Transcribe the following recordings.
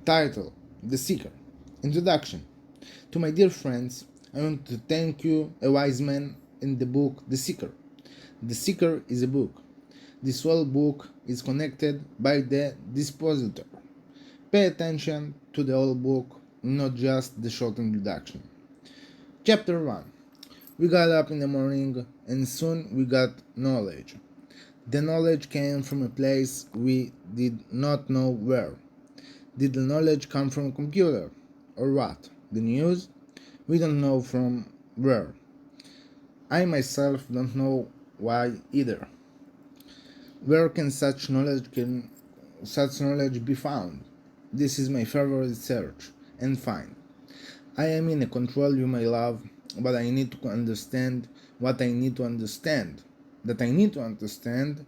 Title: The Seeker. Introduction. To my dear friends, I want to thank you, a wise man, in the book The Seeker. The Seeker is a book. This whole book is connected by the Depositor. Pay attention to the whole book, not just the short introduction. Chapter 1. We got up in the morning and soon we got knowledge. The knowledge came from a place we did not know where. Did the knowledge come from a computer? Or what? The news? We don't know from where. I myself don't know why either. Where can such knowledge be found? This is my favorite search and find. I am in a control you may love, but I need to understand what I need to understand. That I need to understand.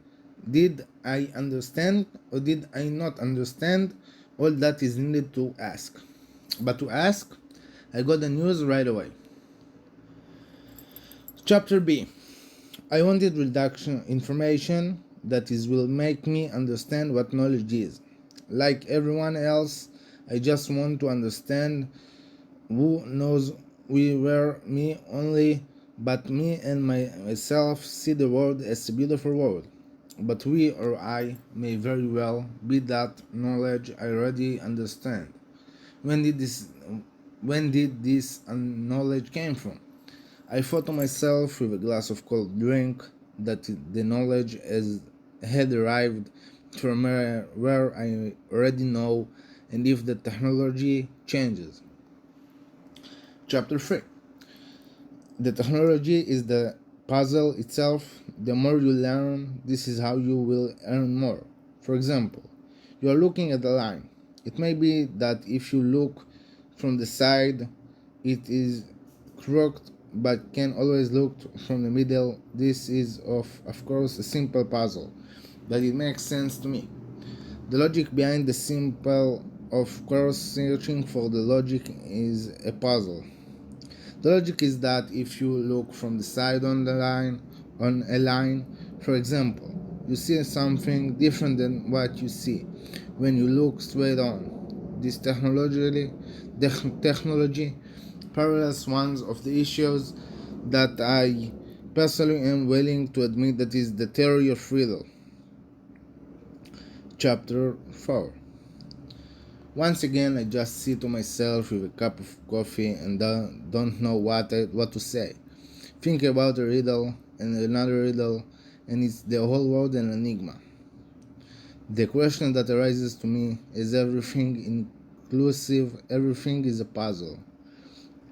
Did I understand or did I not understand? All that is needed to ask. But to ask, I got the news right away. Chapter B. I wanted reduction information that will make me understand what knowledge is. Like everyone else, I just want to understand who knows we were me only, but me and myself see the world as a beautiful world. But we or I may very well be that knowledge I already understand. When did this knowledge came from? I thought to myself with a glass of cold drink that the knowledge had arrived from where I already know, and if the technology changes. Chapter 3. The technology is the puzzle itself. The more you learn, this is how you will earn more. For example, you are looking at a line. It may be that if you look from the side, it is crooked, but can always look from the middle. This is of course a simple puzzle, but it makes sense to me. The logic behind the simple, of course, searching for the logic is a puzzle. The logic is that if you look from the side on a line, for example, you see something different than what you see when you look straight on. This technology parallels one of the issues that I personally am willing to admit, that is the theory of Riddle. Chapter 4. Once again, I just sit to myself with a cup of coffee and don't know what to say. Think about a riddle and another riddle, and it's the whole world an enigma. The question that arises to me is everything inclusive, everything is a puzzle.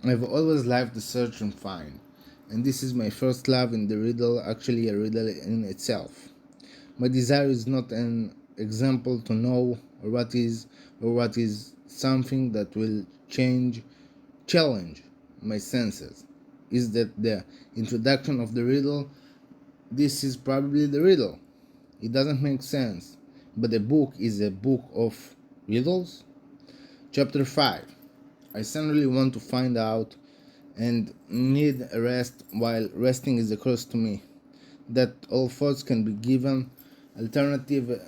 I've always loved to search and find, and this is my first love in the riddle, actually a riddle in itself. My desire is not an example to know what is something that will challenge my senses. Is that the introduction of the riddle? This is probably the riddle. It doesn't make sense, but the book is a book of riddles. Chapter 5. I suddenly want to find out and need a rest, while resting is a curse to me. That all thoughts can be given alternatively,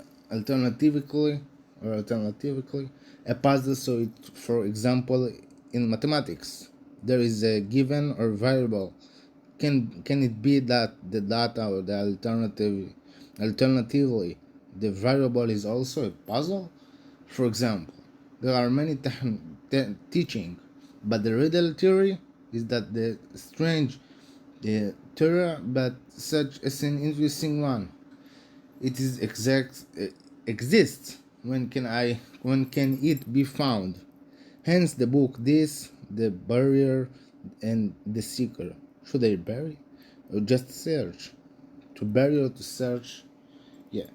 a puzzle. So for example, in mathematics, there is a given or variable. Can it be that the data or the alternatively the variable is also a puzzle? For example, there are many teaching, but the riddle theory is that the strange theory, but such as an interesting one. It is exists. When can it be found? Hence the book This, the Barrier, and the Seeker. Should I bury or just search? To bury or to search? Yeah.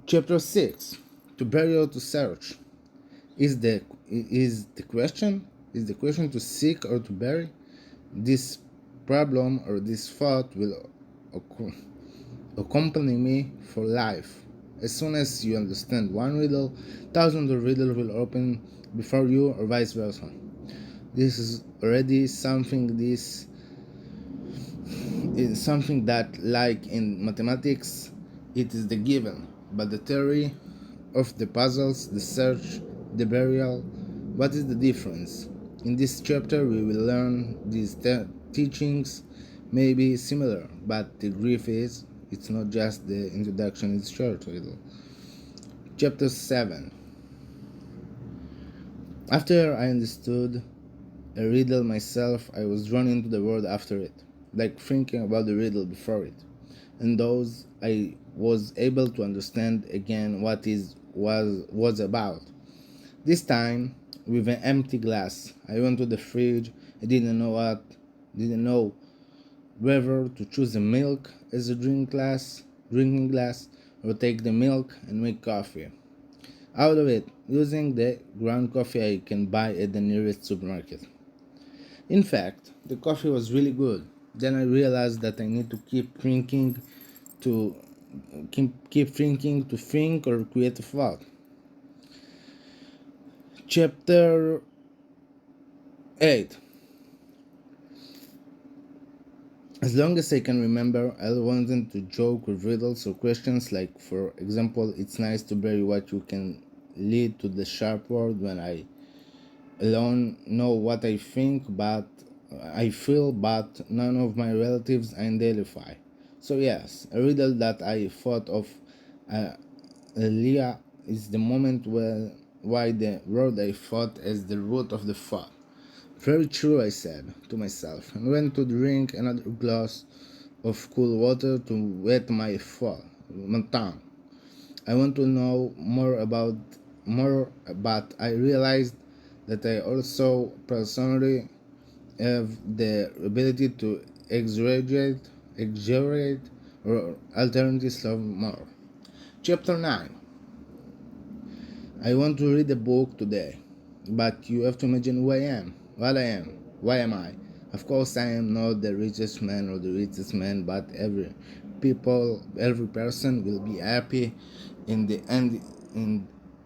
Chapter 6. To bury or to search? Is the question? Is the question to seek or to bury? This problem or this thought will accompany me for life. As soon as you understand one riddle, thousands of riddles will open before you, or vice versa. This is already something. This is something that, like in mathematics, it is the given, but the theory of the puzzles, the search, the burial. What is the difference? In this chapter, we will learn these teachings may be similar, but the grief is it's not just the introduction, it's short riddle. Chapter 7. After I understood a riddle myself, I was drawn into the world after it, like thinking about the riddle before it. And those I was able to understand again what it was about. This time with an empty glass. I went to the fridge. I didn't know whether to choose the milk as a drinking glass, or take the milk and make coffee out of it using the ground coffee I can buy at the nearest supermarket. In fact, the coffee was really good. Then I realized that I need to keep drinking to think or create a thought. Chapter 8. As long as I can remember, I wanted to joke with riddles or questions like, for example, it's nice to bury what you can lead to the sharp word when I alone know what I think, but I feel, but none of my relatives identify. So yes, a riddle that I thought of earlier is the moment why the word I thought as the root of the thought. Very true, I said to myself, and went to drink another glass of cool water to wet my tongue. I want to know more, but I realized that I also personally have the ability to exaggerate, or alternatives love more. Chapter 9. I want to read a book today, but you have to imagine who I am, what I am, why am I? Of course, I am not the richest man or the richest man, but every person will be happy in the end.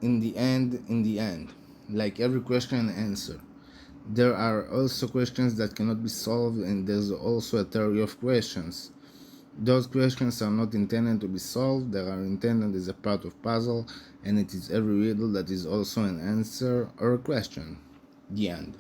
In the end, like every question and answer. There are also questions that cannot be solved, and there's also a theory of questions. Those questions are not intended to be solved, they are intended as a part of puzzle, and it is every riddle that is also an answer or a question. The end.